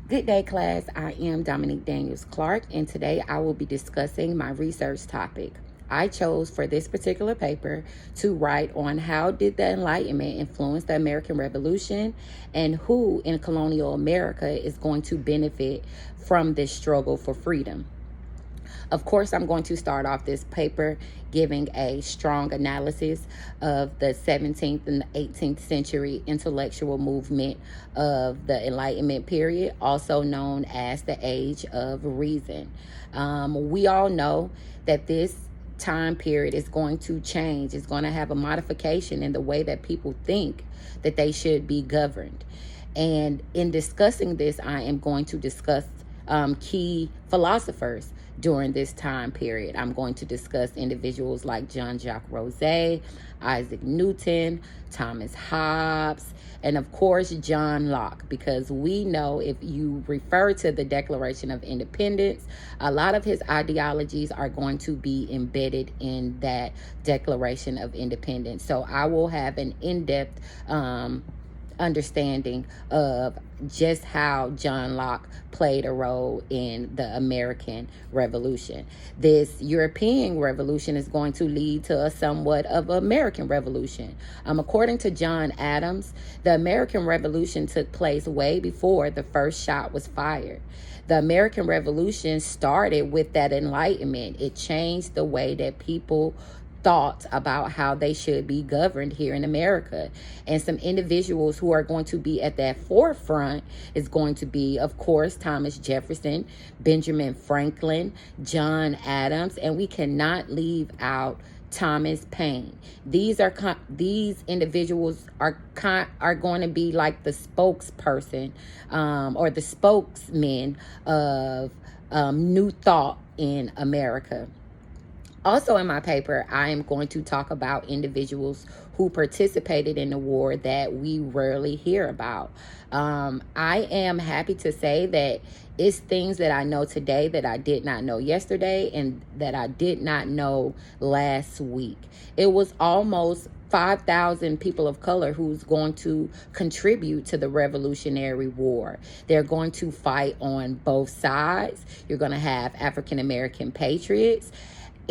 Good day, class. I am Dominique Daniels Clark, and today I will be discussing my research topic. I chose for this particular paper to write on how did the Enlightenment influence the American Revolution and who in colonial America is going to benefit from this struggle for freedom. Of course, I'm going to start off this paper giving a strong analysis of the 17th and the 18th century intellectual movement of the Enlightenment period, also known as the Age of Reason. We all know that this time period is going to change. It's going to have a modification in the way that people think that they should be governed. And in discussing this, I am going to discuss key philosophers during this time period. I'm going to discuss individuals like Jean-Jacques Rousseau, Isaac Newton, Thomas Hobbes, and of course, John Locke, because we know if you refer to the Declaration of Independence, a lot of his ideologies are going to be embedded in that Declaration of Independence. So I will have an in-depth understanding of just how John Locke played a role in the American Revolution. This European Revolution is going to lead to a somewhat of an American Revolution. According to John Adams, the American Revolution took place way before the first shot was fired. The American Revolution started with that Enlightenment. It changed the way that people thought about how they should be governed here in America. And some individuals who are going to be at that forefront is going to be, of course, Thomas Jefferson, Benjamin Franklin, John Adams, and we cannot leave out Thomas Paine. These individuals are going to be like the spokesperson or the spokesmen of new thought in America. Also in my paper, I am going to talk about individuals who participated in the war that we rarely hear about. I am happy to say that it's things that I know today that I did not know yesterday and that I did not know last week. It was almost 5,000 people of color who's going to contribute to the Revolutionary War. They're going to fight on both sides. You're going to have African American patriots,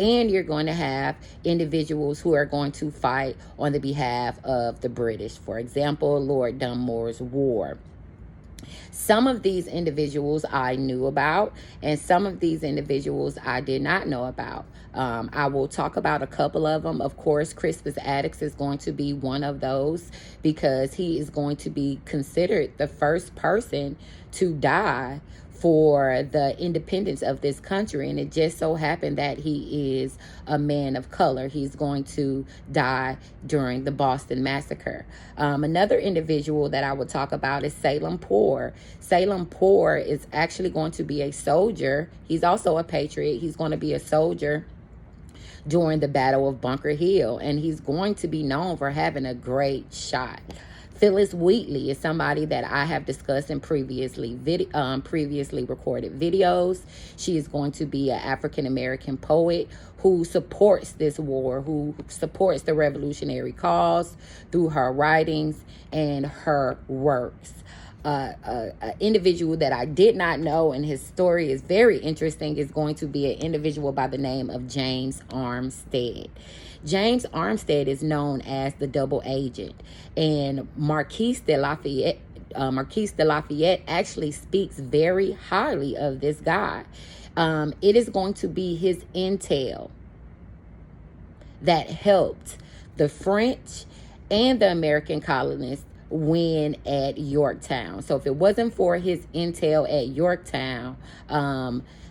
and you're going to have individuals who are going to fight on the behalf of the British. For example, Lord Dunmore's War. Some of these individuals I knew about, and some of these individuals I did not know about. I will talk about a couple of them. Of course, Crispus Attucks is going to be one of those because he is going to be considered the first person to die for the independence of this country. And it just so happened that he is a man of color. He's going to die during the Boston Massacre. Another individual that I will talk about is Salem Poor. Salem Poor is actually going to be a soldier. He's also a patriot. He's going to be a soldier during the Battle of Bunker Hill, and he's going to be known for having a great shot. Phyllis Wheatley is somebody that I have discussed in previously recorded videos. She is going to be an African-American poet who supports this war, who supports the revolutionary cause through her writings and her works. An individual that I did not know, and his story is very interesting, is going to be an individual by the name of James Armstead. James Armstead is known as the double agent, and Marquis de Lafayette actually speaks very highly of this guy. It is going to be his intel that helped the French and the American colonists win at Yorktown. So if it wasn't for his intel at Yorktown,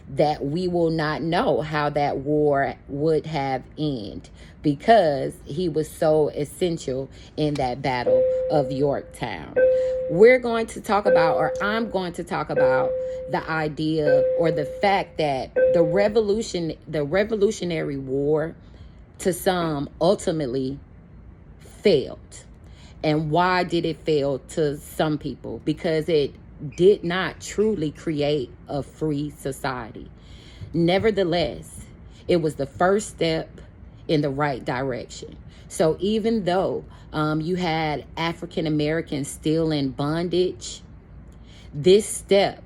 that we will not know how that war would have ended, because he was so essential in that Battle of Yorktown. We're going to talk about, or I'm going to talk about, the idea or the fact that the Revolutionary War, to some, ultimately failed. And why did it fail to some people? Because it did not truly create a free society. Nevertheless, it was the first step in the right direction. So even though you had African Americans still in bondage, this step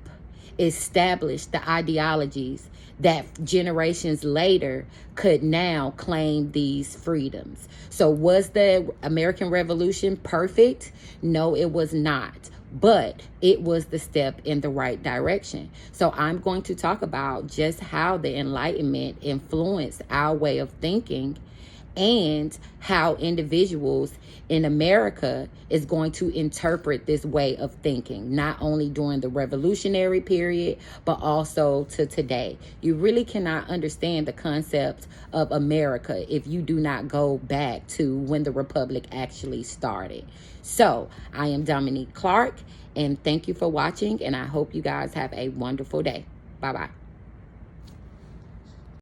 established the ideologies that generations later could now claim these freedoms. So was the American Revolution perfect? No, it was not. But it was the step in the right direction. So I'm going to talk about just how the Enlightenment influenced our way of thinking, and how individuals in America is going to interpret this way of thinking, not only during the revolutionary period, but also to today. You really cannot understand the concept of America if you do not go back to when the Republic actually started. So I am Dominique Clark, and thank you for watching, and I hope you guys have a wonderful day. Bye-bye.